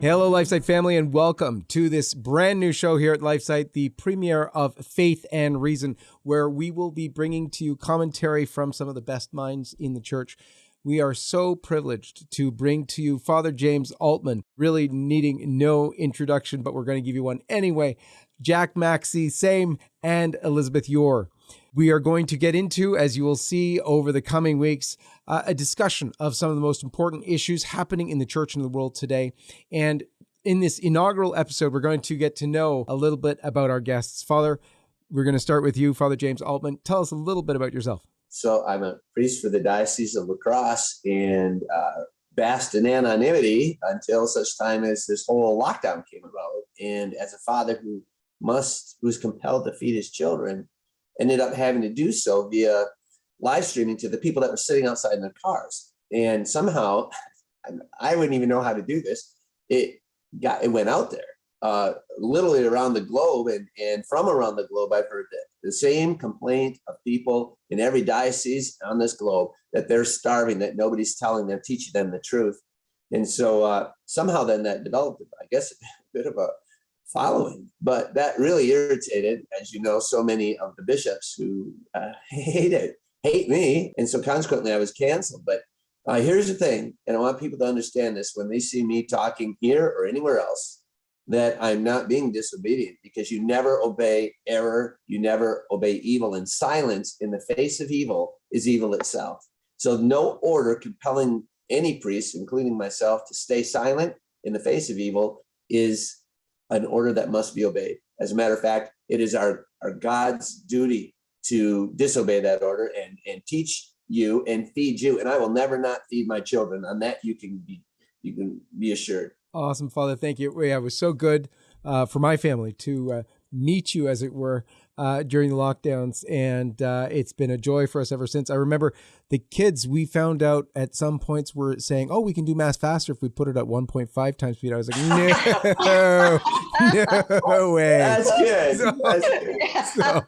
Hello, LifeSite family, and welcome to this brand new show here at LifeSite, the premiere of Faith and Reason, where we will be bringing to you commentary from some of the best minds in the church. We are so privileged to bring to you Father James Altman, really needing no introduction, but we're going to give you one anyway. Jack Maxey, same, and Elizabeth Yore. We are going to get into, as you will see over the coming weeks, a discussion of some of the most important issues happening in the church and the world today. And in this inaugural episode, we're going to get to know a little bit about our guests. Father, we're going to start with you, Father James Altman. Tell us a little bit about yourself. So I'm a priest for the Diocese of La Crosse and basked in anonymity until such time as this whole lockdown came about. And as a father who was compelled to feed his children, ended up having to do so via live streaming to the people that were sitting outside in their cars. And somehow, I wouldn't even know how to do this. It went out there, literally around the globe, and from around the globe, I've heard that the same complaint of people in every diocese on this globe, that they're starving, that nobody's telling them, teaching them the truth. And so somehow then that developed, I guess, a bit of a following, but that really irritated, as you know, so many of the bishops who hate me. And so consequently, I was canceled. But here's the thing, and I want people to understand this when they see me talking here or anywhere else, that I'm not being disobedient, because you never obey error, you never obey evil, and silence in the face of evil is evil itself. So no order compelling any priest, including myself, to stay silent in the face of evil is an order that must be obeyed. As a matter of fact, it is our God's duty to disobey that order and teach you and feed you. And I will never not feed my children. On that, you can be assured. Awesome, Father. Thank you. Yeah, it was so good for my family to meet you, as it were, during the lockdowns. And it's been a joy for us ever since. I remember the kids, we found out at some points were saying, oh, we can do Mass faster if we put it at 1.5 times speed. I was like, no way. That's good. That's good. So,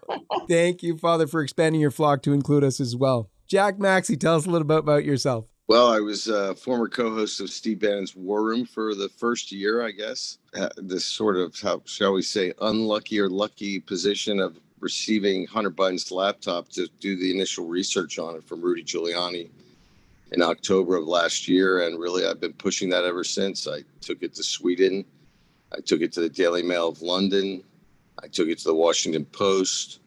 thank you, Father, for expanding your flock to include us as well. Jack Maxey, tell us a little bit about yourself. Well, I was a former co-host of Steve Bannon's War Room for the first year, I guess. This sort of, how shall we say, unlucky or lucky position of receiving Hunter Biden's laptop to do the initial research on it from Rudy Giuliani in October of last year. And really, I've been pushing that ever since. I took it to Sweden. I took it to the Daily Mail of London. I took it to the Washington Post.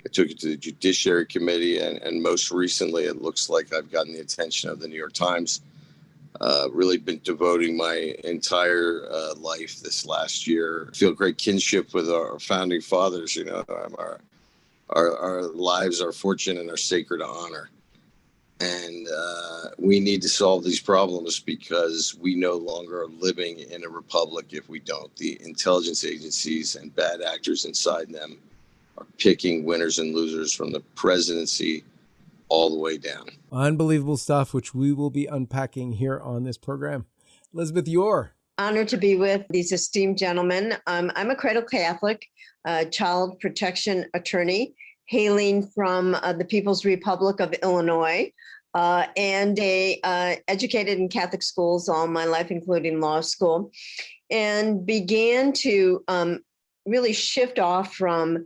I took it to the Judiciary Committee, and most recently, it looks like I've gotten the attention of the New York Times. Really been devoting my entire life this last year. I feel great kinship with our founding fathers. You know, our lives, our fortune, and our sacred honor. And we need to solve these problems, because we no longer are living in a republic if we don't. The intelligence agencies and bad actors inside them are picking winners and losers from the presidency all the way down. Unbelievable stuff, which we will be unpacking here on this program. Elizabeth Yore. Honored to be with these esteemed gentlemen. I'm a cradle Catholic, child protection attorney, hailing from the People's Republic of Illinois, and educated in Catholic schools all my life, including law school, and began to really shift off from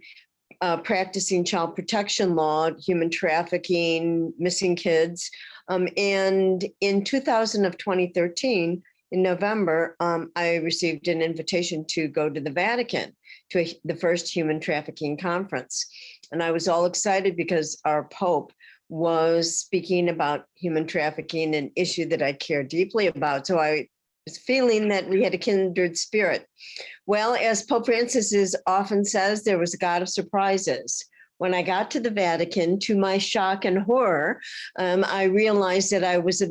practicing child protection law, human trafficking, missing kids. And in 2013, in November, I received an invitation to go to the Vatican to the first human trafficking conference. And I was all excited because our Pope was speaking about human trafficking, an issue that I care deeply about. So I was feeling that we had a kindred spirit. Well, as Pope Francis often says, there was a God of surprises. When I got to the Vatican, to my shock and horror, I realized that I was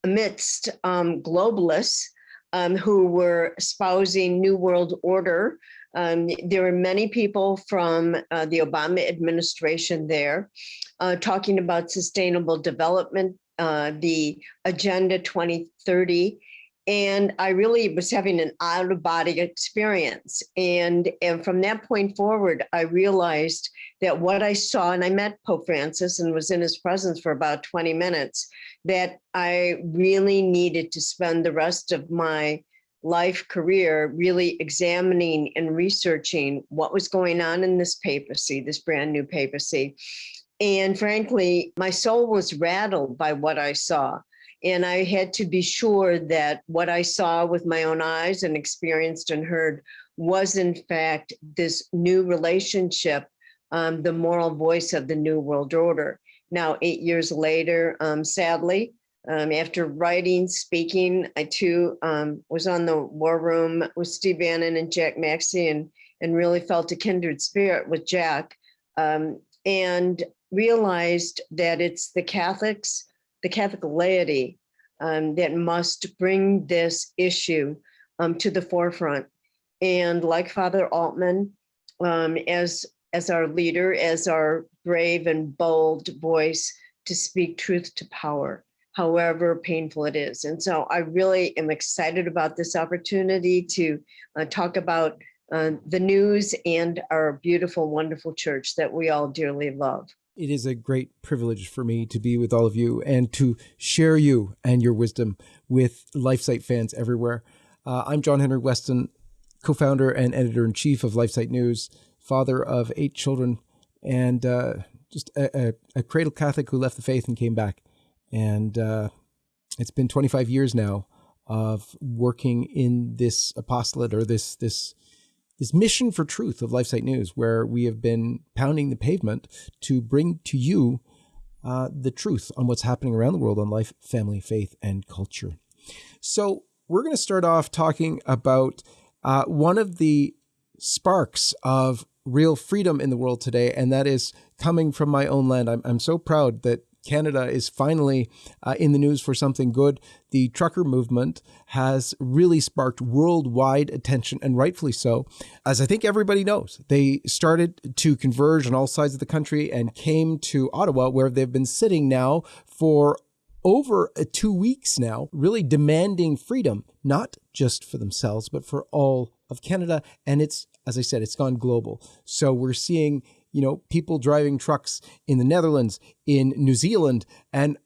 amidst globalists who were espousing New World Order. There were many people from the Obama administration there talking about sustainable development, the Agenda 2030. And I really was having an out-of-body experience. And from that point forward, I realized that what I saw, and I met Pope Francis and was in his presence for about 20 minutes, that I really needed to spend the rest of my life career really examining and researching what was going on in this papacy, this brand new papacy. And frankly, my soul was rattled by what I saw. And I had to be sure that what I saw with my own eyes and experienced and heard was in fact this new relationship, the moral voice of the New World Order. Now, 8 years later, sadly, after writing, speaking, I too was on the war room with Steve Bannon and Jack Maxey and really felt a kindred spirit with Jack, and realized that it's the Catholics, the Catholic laity, that must bring this issue to the forefront. And like Father Altman, as our leader, as our brave and bold voice to speak truth to power, however painful it is. And so I really am excited about this opportunity to talk about the news and our beautiful, wonderful church that we all dearly love. It is a great privilege for me to be with all of you and to share you and your wisdom with LifeSite fans everywhere. I'm John Henry Weston, co-founder and editor-in-chief of LifeSite News, father of 8 children, and just a cradle Catholic who left the faith and came back. And it's been 25 years now of working in this apostolate, or this mission for truth of LifeSite News, where we have been pounding the pavement to bring to you the truth on what's happening around the world on life, family, faith, and culture. So we're going to start off talking about one of the sparks of real freedom in the world today, and that is coming from my own land. I'm so proud that Canada is finally in the news for something good. The trucker movement has really sparked worldwide attention, and rightfully so. As I think everybody knows, they started to converge on all sides of the country and came to Ottawa, where they've been sitting now for over 2 weeks now, really demanding freedom, not just for themselves, but for all of Canada. And it's, as I said, it's gone global. So we're seeing, people driving trucks in the Netherlands, in New Zealand, and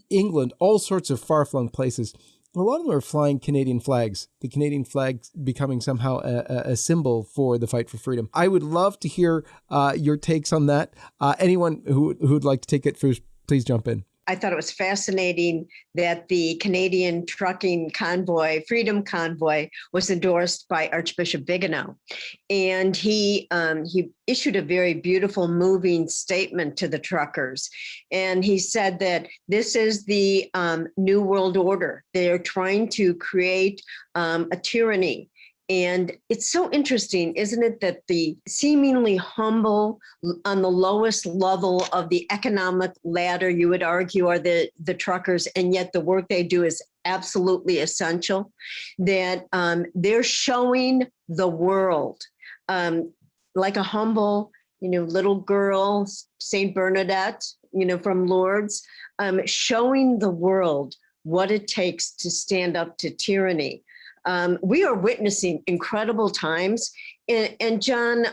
England, all sorts of far-flung places. A lot of them are flying Canadian flags, the Canadian flag becoming somehow a symbol for the fight for freedom. I would love to hear your takes on that. Anyone who'd like to take it first, please jump in. I thought it was fascinating that the Canadian trucking convoy, Freedom Convoy, was endorsed by Archbishop Vigano. And he issued a very beautiful, moving statement to the truckers. And he said that this is the New World Order. They're trying to create a tyranny. And it's so interesting, isn't it, that the seemingly humble, on the lowest level of the economic ladder, you would argue, are the truckers, and yet the work they do is absolutely essential, that they're showing the world, like a humble, little girl, Saint Bernadette, from Lourdes, showing the world what it takes to stand up to tyranny. We are witnessing incredible times. And John,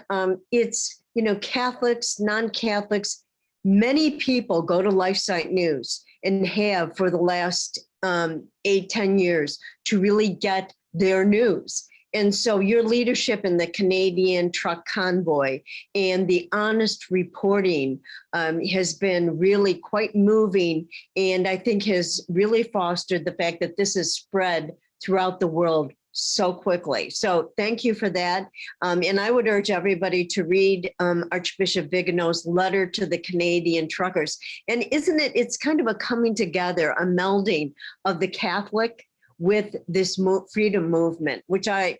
it's, Catholics, non-Catholics, many people go to LifeSite News and have for the last 8-10 years to really get their news. And so your leadership in the Canadian truck convoy and the honest reporting has been really quite moving, and I think has really fostered the fact that this is spread throughout the world so quickly. So thank you for that. And I would urge everybody to read Archbishop Vigano's letter to the Canadian truckers. And isn't it, it's kind of a coming together, a melding of the Catholic with this freedom movement, which I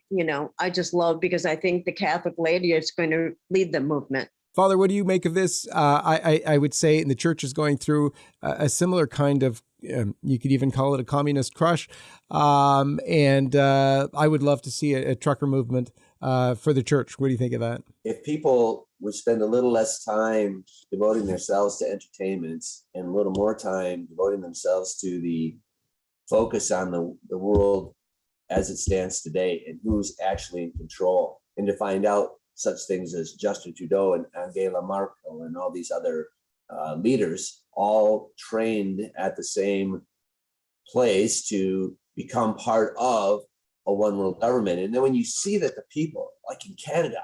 just love, because I think the Catholic laity is going to lead the movement. Father, what do you make of this? I would say the church is going through a similar kind of, you could even call it a communist crush. And I would love to see a trucker movement for the church. What do you think of that? If people would spend a little less time devoting themselves to entertainments and a little more time devoting themselves to the focus on the world as it stands today and who's actually in control, and to find out such things as Justin Trudeau and Angela Merkel and all these other leaders, all trained at the same place to become part of a one world government. And then when you see that the people, like in Canada,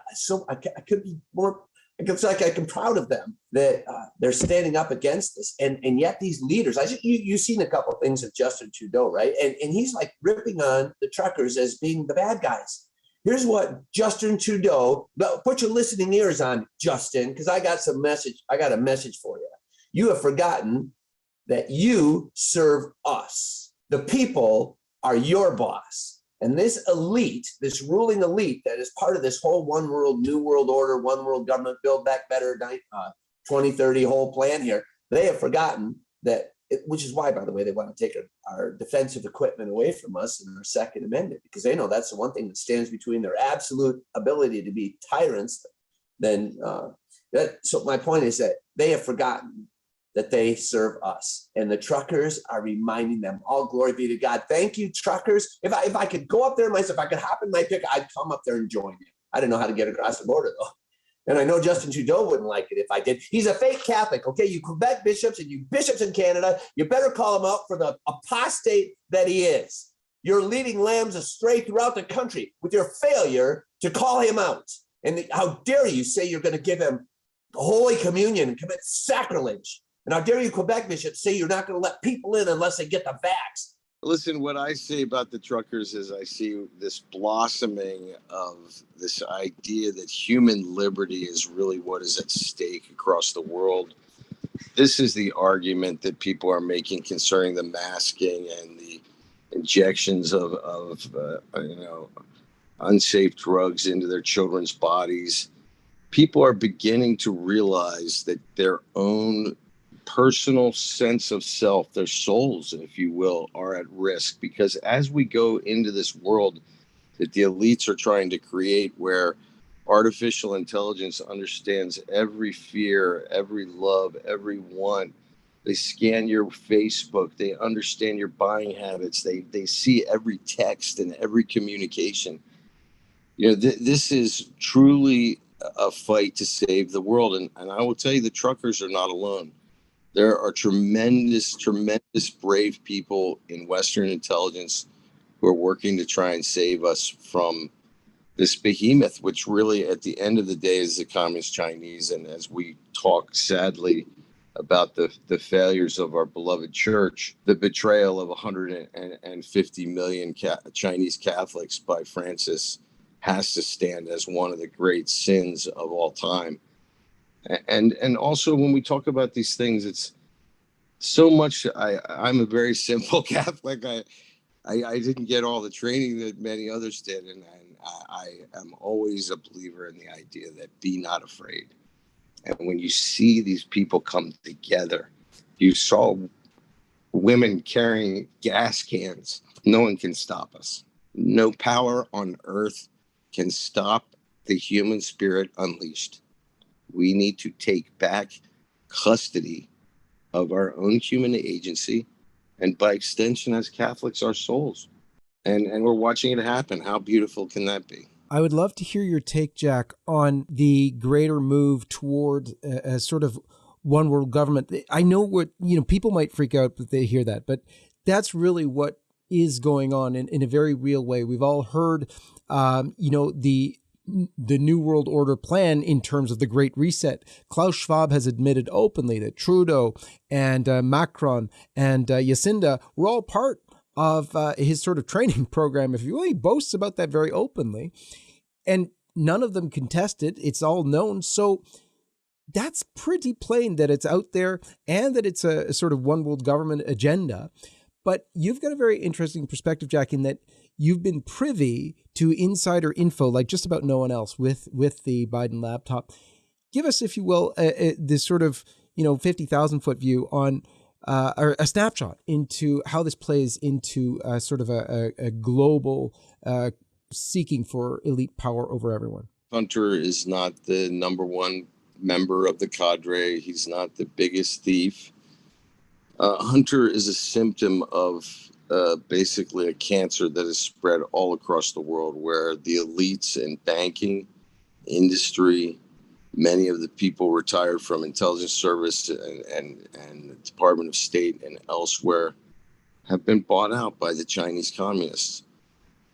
I could be more. It's like I'm proud of them that they're standing up against this, and yet these leaders. You've seen a couple of things of Justin Trudeau, right? And he's like ripping on the truckers as being the bad guys. Here's what Justin Trudeau. Put your listening ears on, Justin, because I got a message for you. You have forgotten that you serve us. The people are your boss. And this elite, this ruling elite that is part of this whole one world, new world order, one world government, build back better, 2030 whole plan here, they have forgotten that, which is why, by the way, they want to take our defensive equipment away from us in our Second Amendment, because they know that's the one thing that stands between their absolute ability to be tyrants. So my point is that they have forgotten that they serve us, and the truckers are reminding them. All glory be to God. Thank you, truckers. If I could go up there myself, if I could hop in my pick, I'd come up there and join you. I don't know how to get across the border though, and I know Justin Trudeau wouldn't like it if I did. He's a fake Catholic. Okay, you Quebec bishops and you bishops in Canada, you better call him out for the apostate that he is. You're leading lambs astray throughout the country with your failure to call him out. And how dare you say you're going to give him Holy Communion and commit sacrilege? And how dare you, Quebec bishops, say you're not going to let people in unless they get the vax? Listen, what I say about the truckers is I see this blossoming of this idea that human liberty is really what is at stake across the world. This is the argument that people are making concerning the masking and the injections of unsafe drugs into their children's bodies. People are beginning to realize that their own personal sense of self, their souls, if you will, are at risk, because as we go into this world that the elites are trying to create, where artificial intelligence understands every fear, every love, every want, they scan your Facebook, they understand your buying habits, they see every text and every communication. This is truly a fight to save the world, and I will tell you, the truckers are not alone. There are tremendous brave people in Western intelligence who are working to try and save us from this behemoth, which really at the end of the day is the Communist Chinese. And as we talk sadly about the failures of our beloved church, the betrayal of 150 million Chinese Catholics by Francis has to stand as one of the great sins of all time. And also when we talk about these things, it's so much. I'm a very simple Catholic. I didn't get all the training that many others did, and I am always a believer in the idea that be not afraid. And when you see these people come together, you saw women carrying gas cans. No one can stop us. No power on earth can stop the human spirit unleashed. We need to take back custody of our own human agency, and by extension, as Catholics, our souls. And we're watching it happen. How beautiful can that be? I would love to hear your take, Jack, on the greater move toward a sort of one world government. I know what, people might freak out if they hear that, but that's really what is going on in a very real way. We've all heard, the New World Order plan in terms of the Great Reset. Klaus Schwab has admitted openly that Trudeau and Macron and Jacinda were all part of his sort of training program, if you will. He boasts about that very openly. And none of them contested. It's all known. So that's pretty plain that it's out there and that it's a sort of one world government agenda. But you've got a very interesting perspective, Jack, in that you've been privy to insider info like just about no one else with the Biden laptop. Give us, if you will, this sort of 50,000 foot view on or a snapshot into how this plays into sort of a global seeking for elite power over everyone. Hunter is not the number one member of the cadre. He's not the biggest thief. Hunter is a symptom of basically a cancer that is spread all across the world, where the elites in banking, industry, many of the people retired from intelligence service and the Department of State and elsewhere have been bought out by the Chinese communists.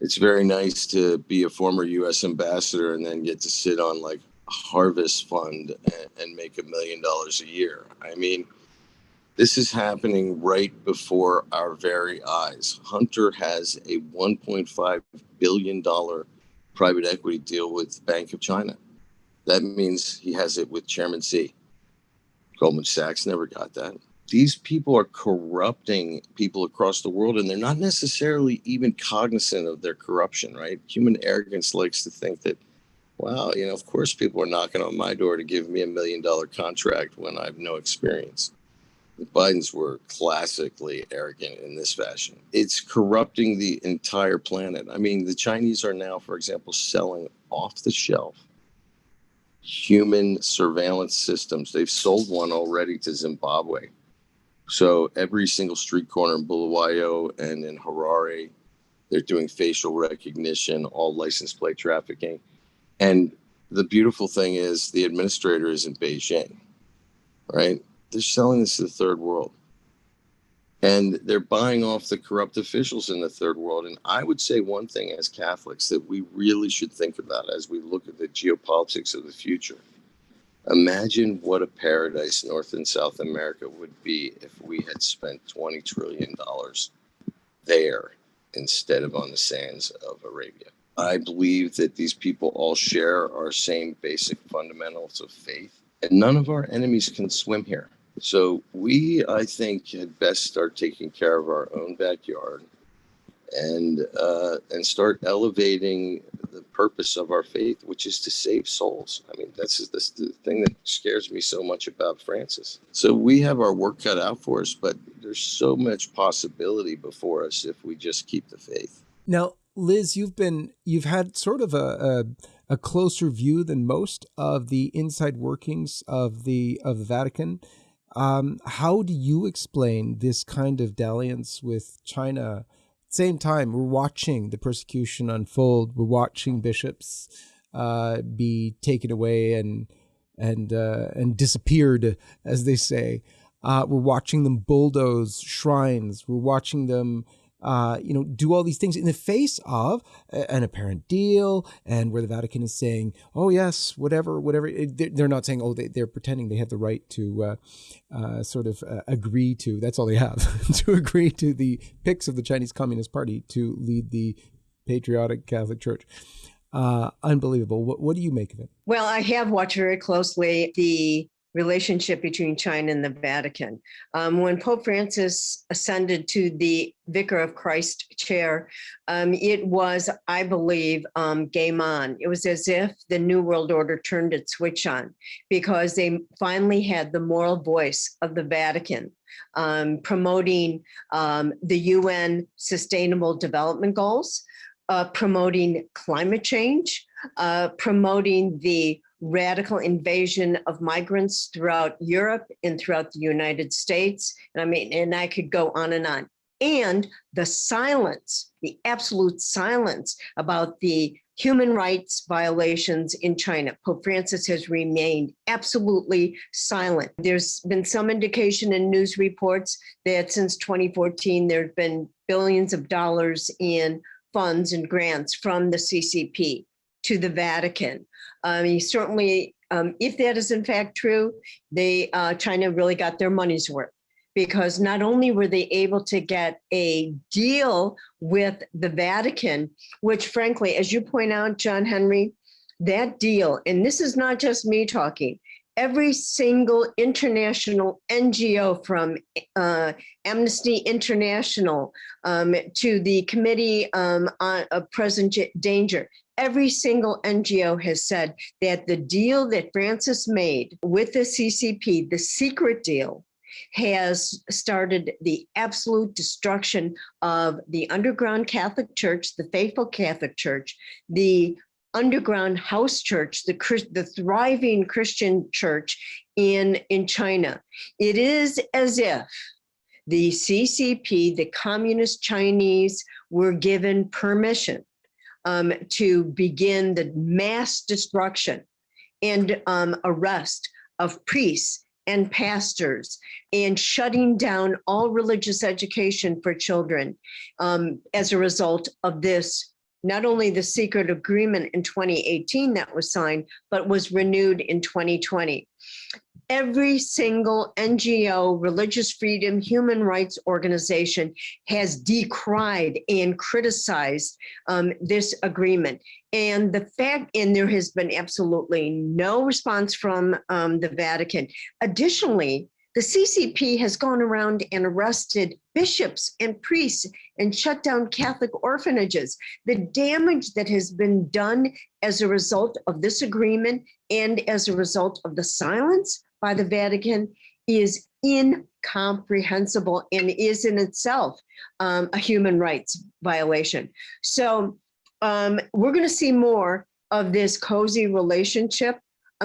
It's very nice to be a former U.S. ambassador and then get to sit on like a harvest fund and make $1 million a year. I mean, this is happening right before our very eyes. Hunter has a $1.5 billion private equity deal with Bank of China. That means he has it with Chairman Xi. Goldman Sachs never got that. These people are corrupting people across the world, and they're not necessarily even cognizant of their corruption, right? Human arrogance likes to think that, wow, of course people are knocking on my door to give me $1 million contract when I have no experience. The Bidens were classically arrogant in this fashion. It's corrupting the entire planet. I mean, the Chinese are now, for example, selling off the shelf human surveillance systems. They've sold one already to Zimbabwe. So every single street corner in Bulawayo and in Harare, they're doing facial recognition, all license plate trafficking. And the beautiful thing is the administrator is in Beijing, right? They're selling this to the third world. And they're buying off the corrupt officials in the third world. And I would say one thing as Catholics that we really should think about as we look at the geopolitics of the future. Imagine what a paradise North and South America would be if we had spent $20 trillion there instead of on the sands of Arabia. I believe that these people all share our same basic fundamentals of faith, and none of our enemies can swim here. So we, I think, had best start taking care of our own backyard and start elevating the purpose of our faith, which is to save souls. I mean, that's the thing that scares me so much about Francis. So we have our work cut out for us, but there's so much possibility before us if we just keep the faith. Now, Liz, you've had sort of a closer view than most of the inside workings of the Vatican. How do you explain this kind of dalliance with China? Same time, we're watching the persecution unfold. We're watching bishops be taken away and disappeared, as they say. We're watching them bulldoze shrines. We're watching them do all these things in the face of an apparent deal, and where the Vatican is saying, oh yes, whatever. They're not saying, oh, they're pretending they have the right to agree to, that's all they have, to agree to the picks of the Chinese Communist Party to lead the patriotic Catholic Church. Unbelievable. What do you make of it? Well, I have watched very closely the relationship between China and the Vatican. When Pope Francis ascended to the Vicar of Christ chair, it was, I believe, game on. It was as if the New World Order turned its switch on, because they finally had the moral voice of the Vatican, promoting the UN Sustainable Development Goals, promoting climate change, promoting the radical invasion of migrants throughout Europe and throughout the United States. And I could go on. And the silence, the absolute silence about the human rights violations in China. Pope Francis has remained absolutely silent. There's been some indication in news reports that since 2014, there have been billions of dollars in funds and grants from the CCP to the Vatican. Certainly, if that is in fact true, China really got their money's worth, because not only were they able to get a deal with the Vatican, which frankly, as you point out, John Henry, that deal, and this is not just me talking, every single international NGO from Amnesty International to the Committee on Present Danger, every single NGO has said that the deal that Francis made with the CCP, the secret deal, has started the absolute destruction of the underground Catholic Church, the faithful Catholic Church, the underground house church, the thriving Christian church in China. It is as if the CCP, the communist Chinese, were given permission to begin the mass destruction and arrest of priests and pastors, and shutting down all religious education for children as a result of this not only the secret agreement in 2018 that was signed, but was renewed in 2020. Every single NGO, religious freedom, human rights organization has decried and criticized this agreement. And the fact, and there has been absolutely no response from the Vatican. Additionally, the CCP has gone around and arrested bishops and priests and shut down Catholic orphanages. The damage that has been done as a result of this agreement and as a result of the silence by the Vatican is incomprehensible and is in itself a human rights violation. So we're going to see more of this cozy relationship.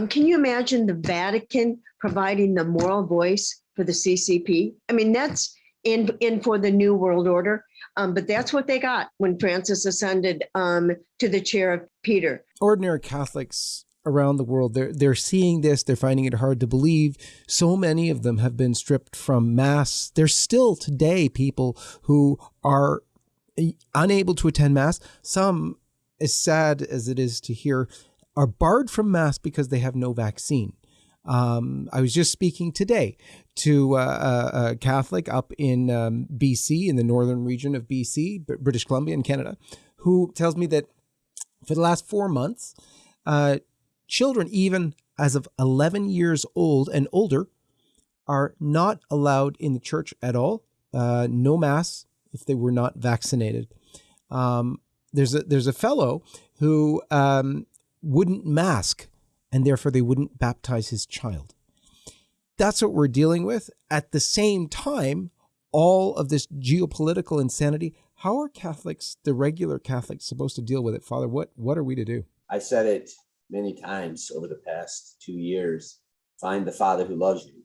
Can you imagine the Vatican providing the moral voice for the CCP? I mean, that's in for the New World Order. But that's what they got when Francis ascended to the chair of Peter. Ordinary Catholics around the world, they're seeing this, they're finding it hard to believe. So many of them have been stripped from Mass. There's still today people who are unable to attend Mass. Some, as sad as it is to hear, are barred from Mass because they have no vaccine. I was just speaking today to a Catholic up in BC, in the northern region of BC, British Columbia in Canada, who tells me that for the last 4 months, children, even as of 11 years old and older, are not allowed in the church at all. No Mass if they were not vaccinated. There's a fellow who wouldn't mask, and therefore they wouldn't baptize his child. That's what we're dealing with. At the same time, all of this geopolitical insanity, how are Catholics, the regular Catholics, supposed to deal with it? Father, what are we to do? I said it many times over the past 2 years. Find the Father who loves you.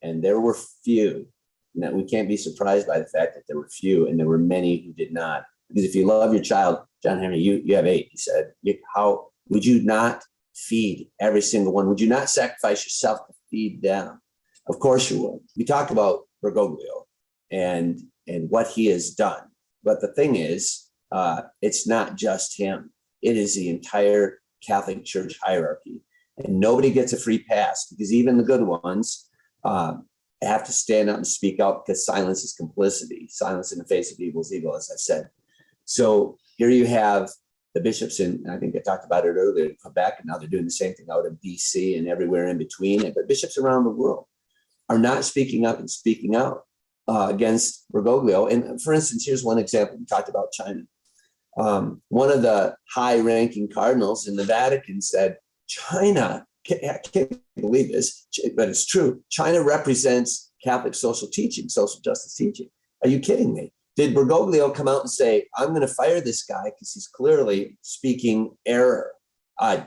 And there were few. Now, we can't be surprised by the fact that there were few, and there were many who did not. Because if you love your child, John Henry, you have 8, he said, how would you not feed every single one? Would you not sacrifice yourself to feed them? Of course you would. We talk about Bergoglio and what he has done. But the thing is, it's not just him. It is the entire Catholic Church hierarchy. And nobody gets a free pass, because even the good ones have to stand up and speak out, because silence is complicity. Silence in the face of evil is evil, as I said. So here you have the bishops in, I think I talked about it earlier, in Quebec, and now they're doing the same thing out in BC and everywhere in between. But bishops around the world are not speaking up and speaking out against Bergoglio. And for instance, here's one example. We talked about China. One of the high-ranking cardinals in the Vatican said, China, I can't believe this, but it's true. China represents Catholic social teaching, social justice teaching. Are you kidding me? Did Bergoglio come out and say, I'm going to fire this guy because he's clearly speaking error,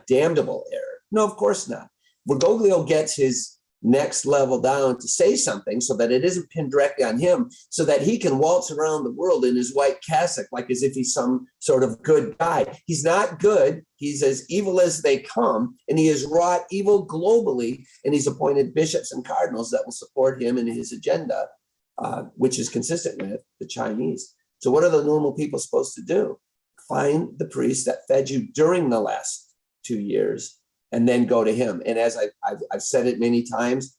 damnable error? No, of course not. Bergoglio gets his next level down to say something so that it isn't pinned directly on him, so that he can waltz around the world in his white cassock like as if he's some sort of good guy. He's not good. He's as evil as they come, and he has wrought evil globally, and he's appointed bishops and cardinals that will support him in his agenda, which is consistent with the Chinese. So what are the normal people supposed to do? Find the priest that fed you during the last 2 years and then go to him. And as I've said it many times,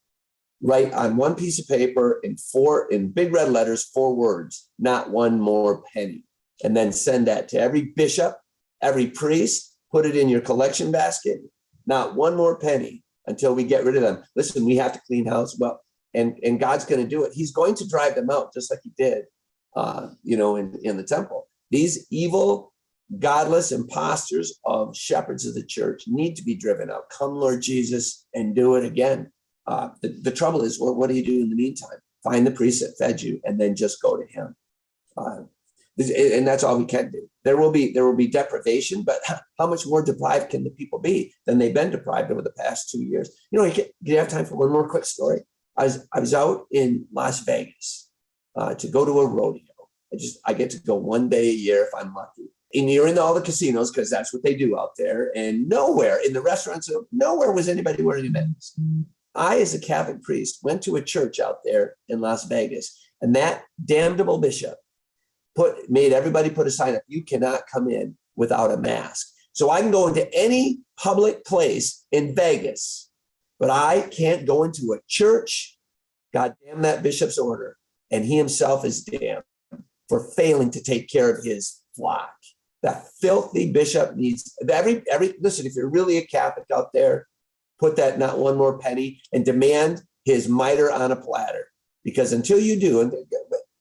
write on one piece of paper in big red letters, 4 words, not one more penny. And then send that to every bishop, every priest, put it in your collection basket, not one more penny until we get rid of them. Listen, we have to clean house. Well, and God's going to do it. He's going to drive them out, just like he did, in the temple. These evil, godless imposters of shepherds of the church need to be driven out. Come, Lord Jesus, and do it again. The trouble is, what do you do in the meantime? Find the priest that fed you, and then just go to him. And that's all we can do. There will be deprivation, but how much more deprived can the people be than they've been deprived over the past 2 years? Do you have time for one more quick story? I was out in Las Vegas to go to a rodeo. I get to go one day a year if I'm lucky. And you're in all the casinos, because that's what they do out there. And nowhere in the restaurants, nowhere was anybody wearing a mask. I, as a Catholic priest, went to a church out there in Las Vegas, and that damnable bishop made everybody put a sign up. You cannot come in without a mask. So I can go into any public place in Vegas, but I can't go into a church. God damn that bishop's order. And he himself is damned for failing to take care of his flock. That filthy bishop needs listen, if you're really a Catholic out there, put that not one more penny and demand his mitre on a platter. Because until you do, and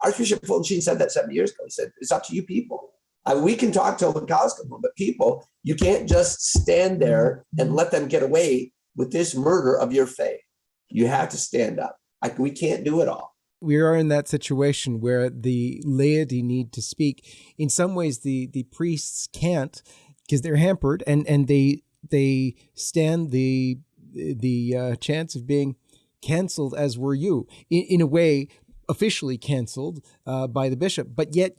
Archbishop Fulton said that 70 years ago, he said, it's up to you people. I mean, we can talk till the cows come home, but people, you can't just stand there and let them get away with this murder of your faith. You have to stand up. We can't do it all. We are in that situation where the laity need to speak. In some ways, the priests can't because they're hampered, and they stand the chance of being canceled, as were you, in a way, officially canceled by the bishop. But yet,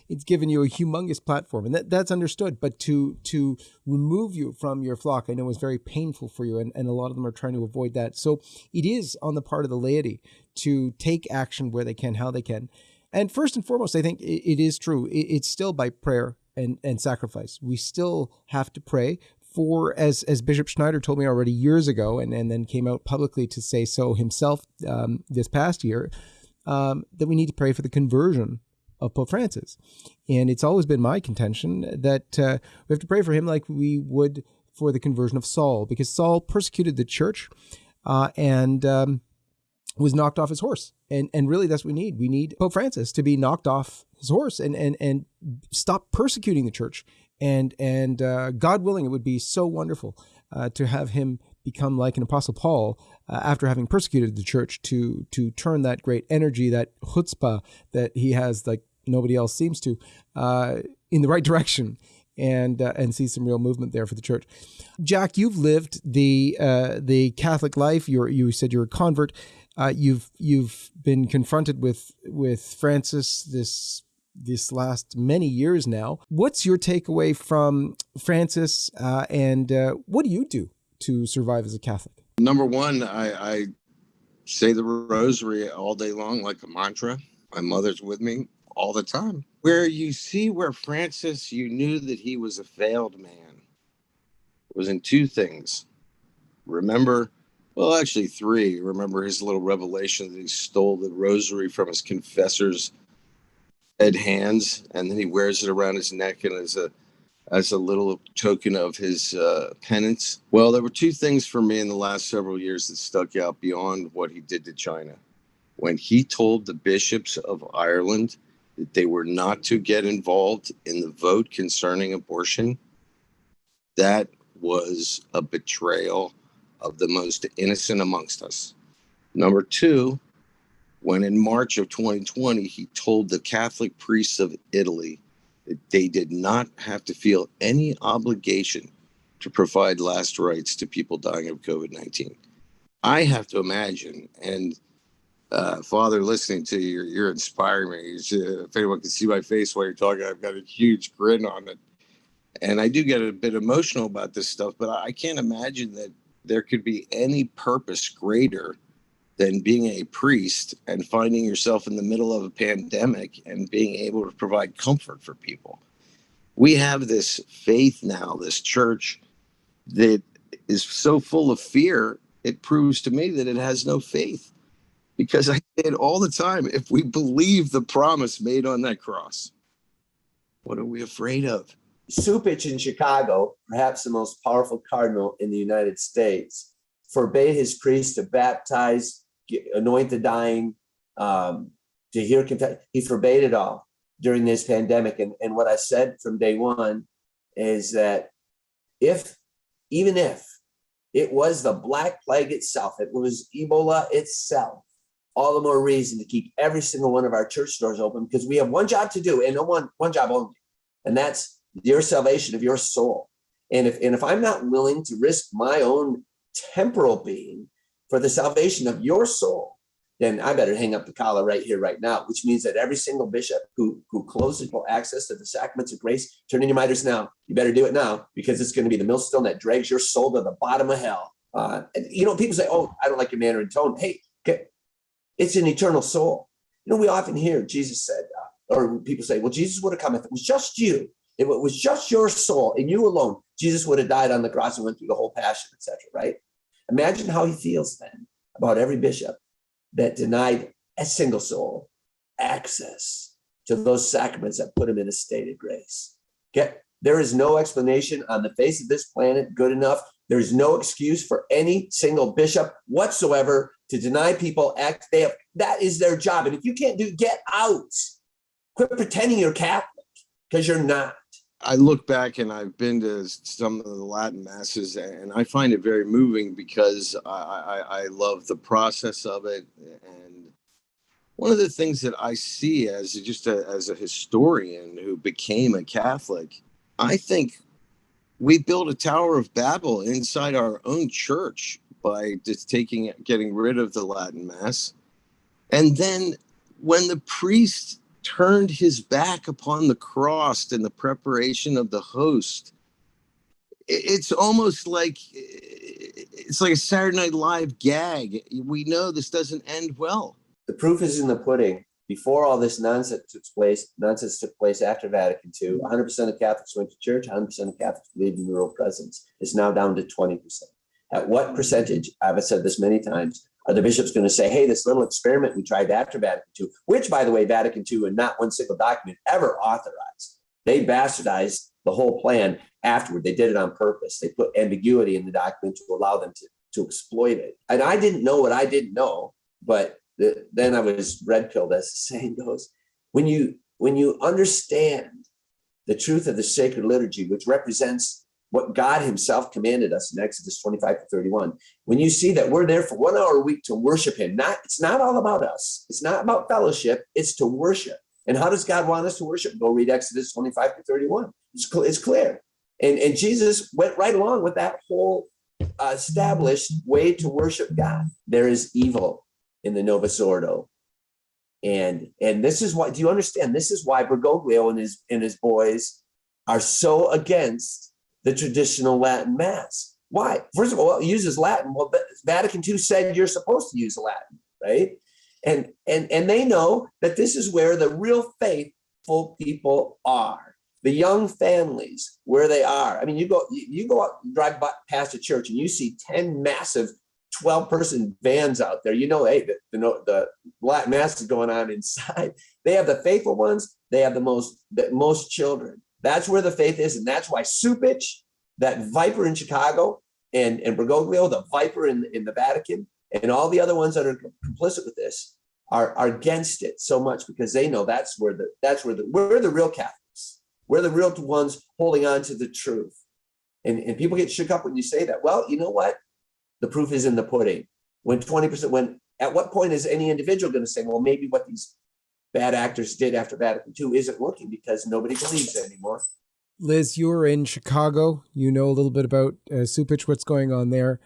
it's given you a humongous platform, and that's understood. But to remove you from your flock, I know is very painful for you, and a lot of them are trying to avoid that. So it is on the part of the laity to take action where they can, how they can. And first and foremost, I think it is true. It's still by prayer and sacrifice. We still have to pray for, as Bishop Schneider told me already years ago, and then came out publicly to say so himself this past year, that we need to pray for the conversion of Pope Francis. And it's always been my contention that we have to pray for him like we would for the conversion of Saul, because Saul persecuted the church and was knocked off his horse. And really that's what we need. We need Pope Francis to be knocked off his horse and stop persecuting the church. And God willing, it would be so wonderful to have him become like an Apostle Paul after having persecuted the church, to turn that great energy, that chutzpah that he has like nobody else seems to, in the right direction, and see some real movement there for the church. Jack, you've lived the Catholic life. You said you're a convert. You've been confronted with Francis this last many years now. What's your takeaway from Francis, and what do you do to survive as a Catholic? Number one, I say the rosary all day long like a mantra. My mother's with me all the time. Where you see where Francis, you knew that he was a failed man, was in two things. Remember, well, actually three. Remember his little revelation that he stole the rosary from his confessor's dead hands, and then he wears it around his neck and as a little token of his penance. Well, there were two things for me in the last several years that stuck out beyond what he did to China. When he told the bishops of Ireland that they were not to get involved in the vote concerning abortion, that was a betrayal of the most innocent amongst us. Number two, when in March of 2020, he told the Catholic priests of Italy that they did not have to feel any obligation to provide last rites to people dying of COVID-19. I have to imagine, and Father, listening to you, you're inspiring me. If anyone can see my face while you're talking, I've got a huge grin on it. And I do get a bit emotional about this stuff, but I can't imagine that there could be any purpose greater than being a priest and finding yourself in the middle of a pandemic and being able to provide comfort for people. We have this faith now, this church that is so full of fear, it proves to me that it has no faith. Because I say it all the time, if we believe the promise made on that cross, what are we afraid of? Supich in Chicago, perhaps the most powerful cardinal in the United States, forbade his priests to baptize, anoint the dying, to hear confession. He forbade it all during this pandemic. And what I said from day one is that even if it was the Black Plague itself, it was Ebola itself, all the more reason to keep every single one of our church doors open, because we have one job to do, and one job only, and that's your salvation of your soul. And if I'm not willing to risk my own temporal being for the salvation of your soul, then I better hang up the collar right here, right now, which means that every single bishop who closes access to the sacraments of grace, turn in your mitres now. You better do it now, because it's going to be the millstone that drags your soul to the bottom of hell. People say, oh, I don't like your manner and tone. Hey, it's an eternal soul. We often hear Jesus said, or people say, well, Jesus would have come if it was just you. If it was just your soul and you alone, Jesus would have died on the cross and went through the whole passion, etc. Right? Imagine how he feels then about every bishop that denied a single soul access to those sacraments that put him in a state of grace. There is no explanation on the face of this planet good enough. There is no excuse for any single bishop whatsoever to deny people access. That is their job. And if you can't get out. Quit pretending you're Catholic, because you're not. I look back and I've been to some of the Latin masses, and I find it very moving because I love the process of it. And one of the things that I see as as a historian who became a Catholic, I think we built a Tower of Babel inside our own church by just getting rid of the Latin Mass. And then when the priest turned his back upon the cross and the preparation of the host, it's almost like a Saturday Night Live gag. We know this doesn't end well. The proof is in the pudding. Before all this nonsense took place after Vatican II, 100% of Catholics went to church, 100% of Catholics believed in the real presence. It's now down to 20%. At what percentage, I've said this many times, are the bishops going to say, hey, this little experiment we tried after Vatican II, which, by the way, Vatican II and not one single document ever authorized. They bastardized the whole plan afterward. They did it on purpose. They put ambiguity in the document to allow them to exploit it. And I didn't know what I didn't know, but then I was red-pilled, as the saying goes. When you understand the truth of the sacred liturgy, which represents what God himself commanded us in Exodus 25-31. When you see that we're there for 1 hour a week to worship him, it's not all about us. It's not about fellowship. It's to worship. And how does God want us to worship? Go read Exodus 25-31. It's clear. And Jesus went right along with that whole established way to worship God. There is evil in the Novus Ordo. And this is why, do you understand? This is why Bergoglio and his boys are so against the traditional Latin Mass. Why? First of all, it uses Latin. Well, Vatican II said you're supposed to use Latin, right? And they know that this is where the real faithful people are. The young families, where they are. I mean, you go out and drive past a church and you see 10 massive 12-person vans out there. You know, hey, the Latin Mass is going on inside. They have the faithful ones. They have the most children. That's where the faith is. And that's why Supich, that viper in Chicago, and Bergoglio, the viper in the Vatican, and all the other ones that are complicit with this are against it so much, because they know we're the real Catholics. We're the real ones holding on to the truth. And people get shook up when you say that. Well, you know what? The proof is in the pudding. At what point is any individual going to say, well, maybe what these bad actors did after Vatican II isn't working because nobody believes it anymore? Liz, you were in Chicago. You know a little bit about Supich, what's going on there.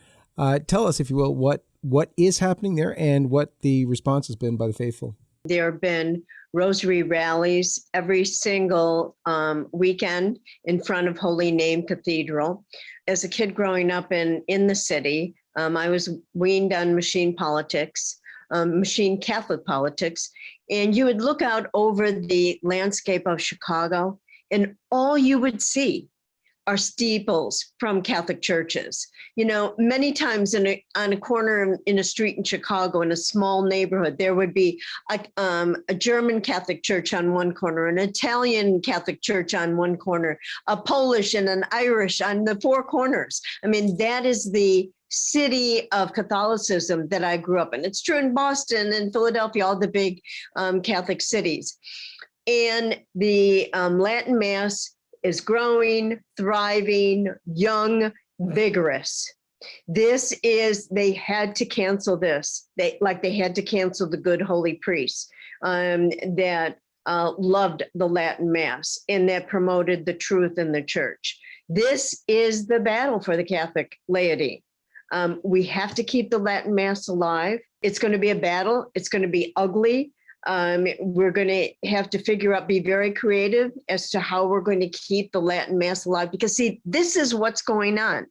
Tell us, if you will, what is happening there and what the response has been by the faithful. There have been rosary rallies every single weekend in front of Holy Name Cathedral. As a kid growing up in the city, I was weaned on machine politics, machine Catholic politics, and you would look out over the landscape of Chicago, and all you would see are steeples from Catholic churches. You know, many times on a corner in a street in Chicago, in a small neighborhood, there would be a German Catholic church on one corner, an Italian Catholic church on one corner, a Polish and an Irish on the four corners. I mean, that is the city of Catholicism that I grew up in. It's true in Boston and Philadelphia, all the big Catholic cities. And the Latin Mass is growing, thriving, young, vigorous. They had to cancel this. They had to cancel the good holy priests that loved the Latin Mass and that promoted the truth in the church. This is the battle for the Catholic laity. We have to keep the Latin Mass alive. It's going to be a battle. It's going to be ugly. We're going to have to be very creative as to how we're going to keep the Latin Mass alive, because see, this is what's going on.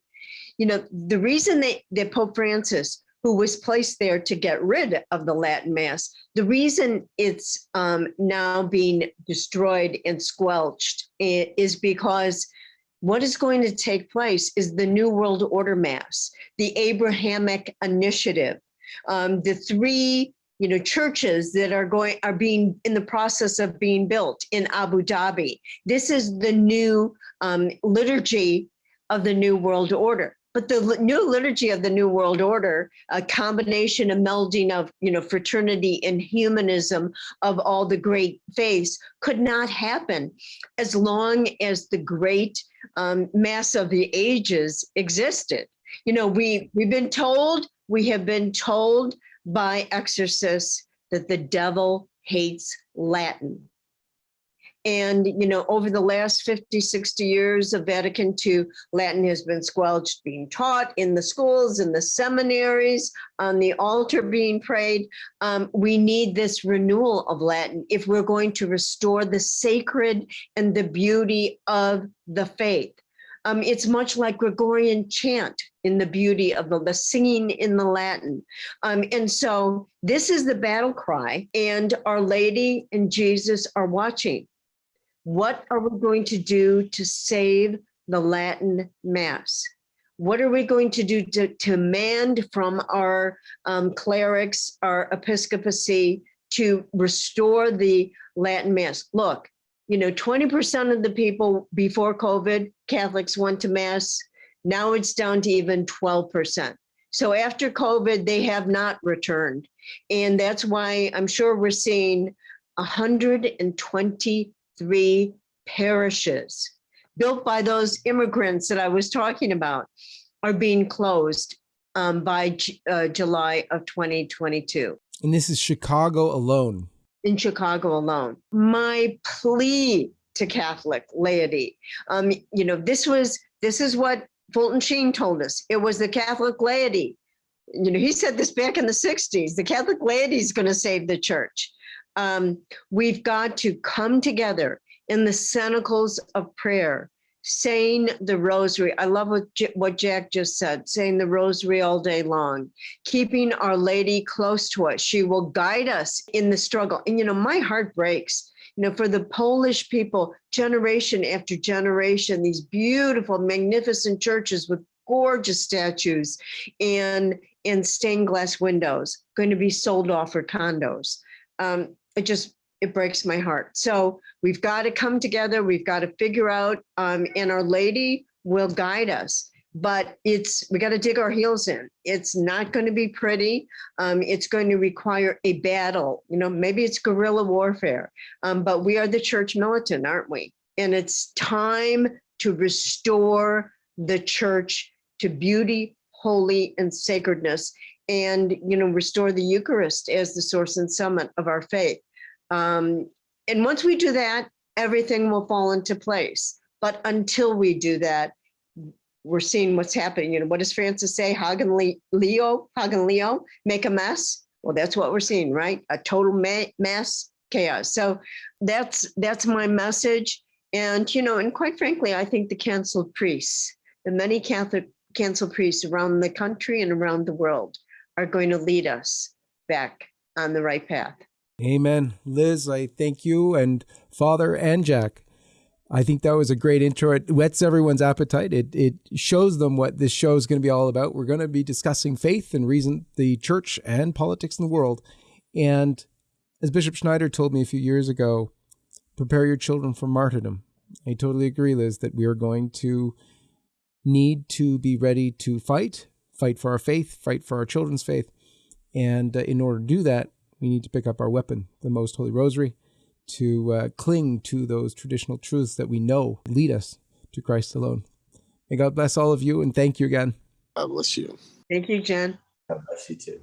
You know, the reason that Pope Francis, who was placed there to get rid of the Latin Mass. The reason it's now being destroyed and squelched is because what is going to take place is the New World Order Mass, the Abrahamic Initiative, the three churches that are being in the process of being built in Abu Dhabi. This is the new liturgy of the New World Order. But the new liturgy of the New World Order, a combination, a melding of fraternity and humanism of all the great faiths, could not happen as long as the great Mass of the Ages existed. We have been told by exorcists that the devil hates Latin. And, over the last 50, 60 years of Vatican II, Latin has been squelched, being taught in the schools, in the seminaries, on the altar being prayed. We need this renewal of Latin if we're going to restore the sacred and the beauty of the faith. It's much like Gregorian chant in the beauty of the singing in the Latin. And so this is the battle cry, and Our Lady and Jesus are watching. What are we going to do to save the Latin Mass? What are we going to do to demand from our clerics, our episcopacy, to restore the Latin Mass? Look, 20% of the people before COVID, Catholics went to Mass. Now it's down to even 12%. So after COVID, they have not returned. And that's why I'm sure we're seeing 123 parishes built by those immigrants that I was talking about are being closed by July of 2022. And this is Chicago alone. In Chicago alone. My plea to Catholic laity, this is what Fulton Sheen told us. It was the Catholic laity. He said this back in the 60s. The Catholic laity is going to save the church. We've got to come together in the cenacles of prayer, saying the rosary. I love what Jack just said, saying the rosary all day long, keeping Our Lady close to us. She will guide us in the struggle. And, my heart breaks, for the Polish people, generation after generation, these beautiful, magnificent churches with gorgeous statues and stained glass windows going to be sold off for condos. It breaks my heart. So we've got to come together. We've got to figure out, and Our Lady will guide us. But we got to dig our heels in. It's not going to be pretty. It's going to require a battle. Maybe it's guerrilla warfare. But we are the church militant, aren't we? And it's time to restore the church to beauty, holy, and sacredness, and restore the Eucharist as the source and summit of our faith. And once we do that, everything will fall into place. But until we do that, we're seeing what's happening. What does Francis say? Hagen Leo, make a mess. Well, that's what we're seeing, right? A total mass chaos. So that's my message. And, and quite frankly, I think the canceled priests, the many Catholic canceled priests around the country and around the world are going to lead us back on the right path. Amen. Liz, I thank you, and Father and Jack. I think that was a great intro. It whets everyone's appetite. It shows them what this show is going to be all about. We're going to be discussing faith and reason, the church and politics in the world. And as Bishop Schneider told me a few years ago, prepare your children for martyrdom. I totally agree, Liz, that we are going to need to be ready to fight for our faith, fight for our children's faith. And in order to do that, we need to pick up our weapon, the Most Holy Rosary, to cling to those traditional truths that we know lead us to Christ alone. May God bless all of you, and thank you again. God bless you. Thank you, Jen. God bless you too.